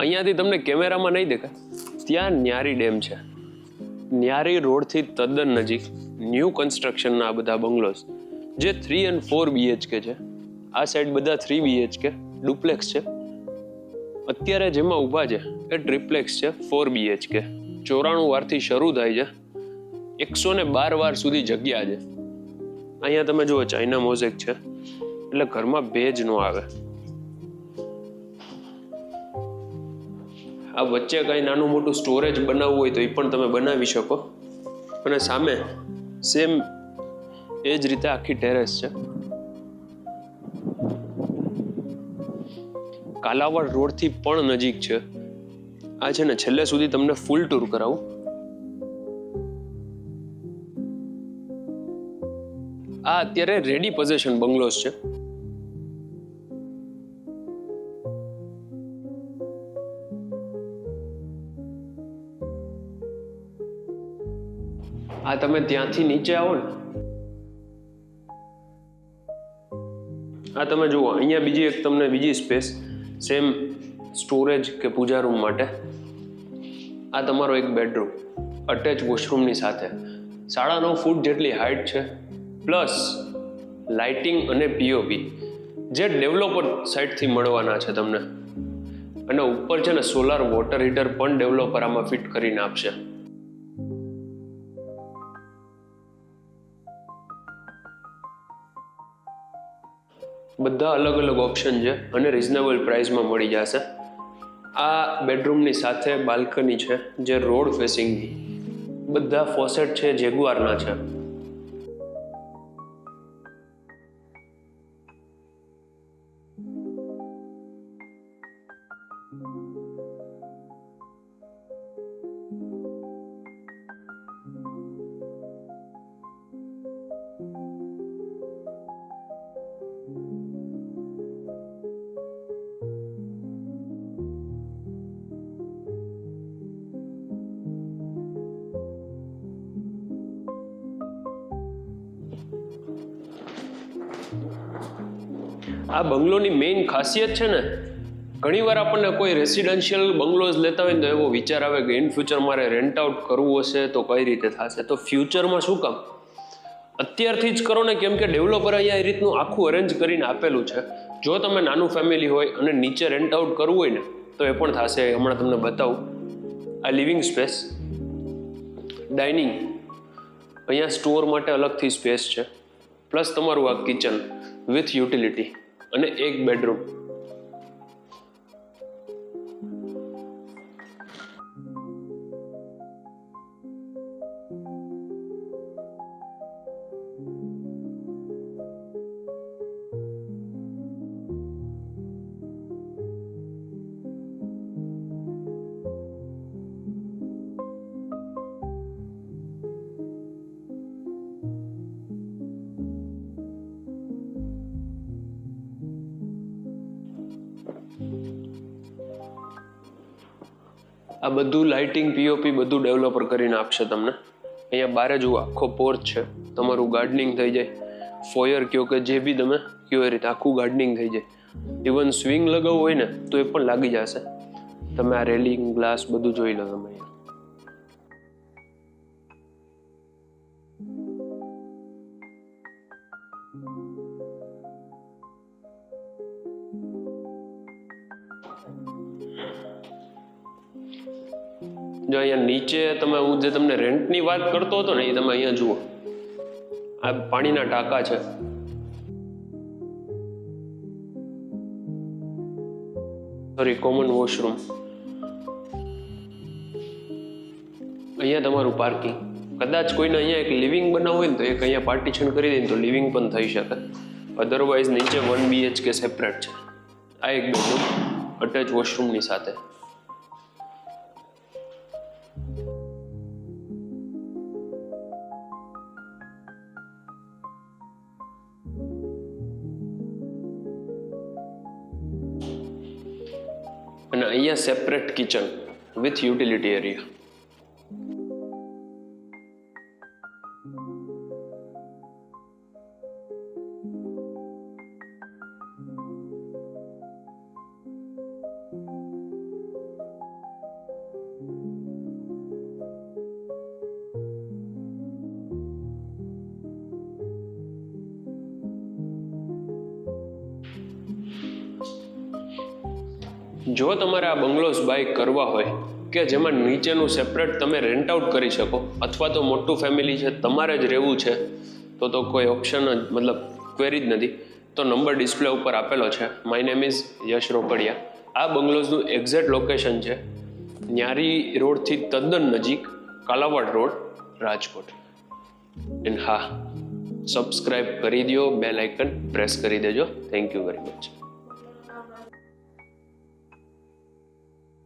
અહીંયાથી તમને કેમેરામાં નહીં દેખાય, ત્યાં ન્યારી ડેમ છે. ન્યારી રોડથી તદ્દન નજીક ન્યૂ કન્સ્ટ્રક્શનના આ બધા બંગલોઝ જે 3 અને 4 BHK છે. આ સાઈડ બધા 3 BHK ડુપ્લેક્સ છે. અત્યારે જેમાં ઊભા છે એ ટ્રિપ્લેક્સ છે 4 BHK. 94 વારથી શરૂ થાય છે, 112 વાર સુધી જગ્યા છે. અહીંયા તમે જુઓ ચાઇના મોઝેક છે, એટલે ઘરમાં ભેજ ન આવે. આ વચ્ચે કઈ નાનું મોટું સ્ટોરેજ બનાવવું હોય તો એ પણ તમે બનાવી શકો. અને સામે સેમ એ જ રીતે આખી ટેરેસ છે. કાલાવાડ રોડથી પણ નજીક છે. આ છે ને છેલ્લે સુધી તમને ફૂલ ટૂર કરાવું. આ અત્યારે રેડી પોઝિશન બંગલોઝ છે. આ તમે ત્યાંથી નીચે આવો ને, આ તમે જુઓ અહીંયા બીજી એક તમને બીજી સ્પેસ સેમ સ્ટોરેજ કે પૂજા રૂમ માટે. આ તમારો એક બેડરૂમ અટેચ વોશરૂમની સાથે 9.5 ફૂટ જેટલી હાઇટ છે, પ્લસ લાઇટિંગ અને પીઓપી જે ડેવલપર સાઇડથી મળવાના છે તમને. અને ઉપર છે ને સોલાર વોટર હીટર પણ ડેવલપર આમાં ફિટ કરીને આપશે. બધા અલગ અલગ ઓપ્શન છે અને રિઝનેબલ પ્રાઇસમાં મળી જશે. આ બેડરૂમની સાથે બાલ્કની છે જે રોડ ફેસિંગની. બધા ફોસેટ છે જેગુઆરના છે. આ બંગલોની મેઇન ખાસિયત છે ને, ઘણીવાર આપણને કોઈ રેસિડેન્શિયલ બંગલોઝ લેતા હોય ને તો એવો વિચાર આવે કે ઇન ફ્યુચર મારે રેન્ટ આઉટ કરવું હશે તો કઈ રીતે થશે. તો ફ્યુચરમાં શું કામ, અત્યારથી જ કરો ને, કેમ કે ડેવલપર અહીંયા એ રીતનું આખું અરેન્જ કરીને આપેલું છે. જો તમે નાનું ફેમિલી હોય અને નીચે રેન્ટ આઉટ કરવું હોય ને તો એ પણ થશે. હમણાં તમને બતાવું. આ લિવિંગ સ્પેસ, ડાઇનિંગ, અહીંયા સ્ટોર માટે અલગથી સ્પેસ છે, પ્લસ તમારું આ કિચન વિથ યુટિલિટી અને એક બેડરૂમ. આ બધું લાઇટિંગ પીઓપી બધું ડેવલપર કરીને આપશે તમને. અહીંયા બારે જુઓ આખો પોર્ચ છે, તમારું ગાર્ડનિંગ થઈ જાય. ફોયર કયો કે જે બી તમે કયો એ રીતે આખું ગાર્ડનિંગ થઈ જાય. ઇવન સ્વિંગ લગાવવું હોય ને તો એ પણ લાગી જશે. તમે આ રેલિંગ ગ્લાસ બધું જોઈ લો તમે અહીંયા. જો અહીંયા નીચે તમે, હું જે તમને રેન્ટની વાત કરતો હતો ને, એ તમે અહીંયા જુઓ. આ પાણીના ટાંકા છે. Sorry, common washroom. અહીંયા તમારું પાર્કિંગ. કદાચ કોઈને અહીંયા એક લિવિંગ બનાવવું હોય ને તો એક અહીંયા પાર્ટીશન કરી દે તો લિવિંગ પણ થઈ શકે. અધરવાઇઝ નીચે 1 BHK સેપરેટ છે. આ એક બેડરૂમ અટેચ વોશરૂમની સાથે. અને અહીંયા separate kitchen with utility area. જો તમારે આ બંગલોઝ બાય કરવા હોય કે જેમાં નીચેનું સેપરેટ તમે રેન્ટ આઉટ કરી શકો અથવા તો મોટું ફેમિલી છે તમારે જ રહેવું છે તો કોઈ ઓપ્શન જ મતલબ ક્વેરી જ નથી. તો નંબર ડિસ્પ્લે ઉપર આપેલો છે. માય નેમ ઇઝ યશ રોકડિયા. આ બંગલોઝનું એક્ઝેક્ટ લોકેશન છે ન્યારી રોડથી તદ્દન નજીક, કાલાવાડ રોડ, રાજકોટ. એન્ડ હા, સબસ્ક્રાઇબ કરી દો, બેલ આઇકન પ્રેસ કરી દેજો. Thank you very much.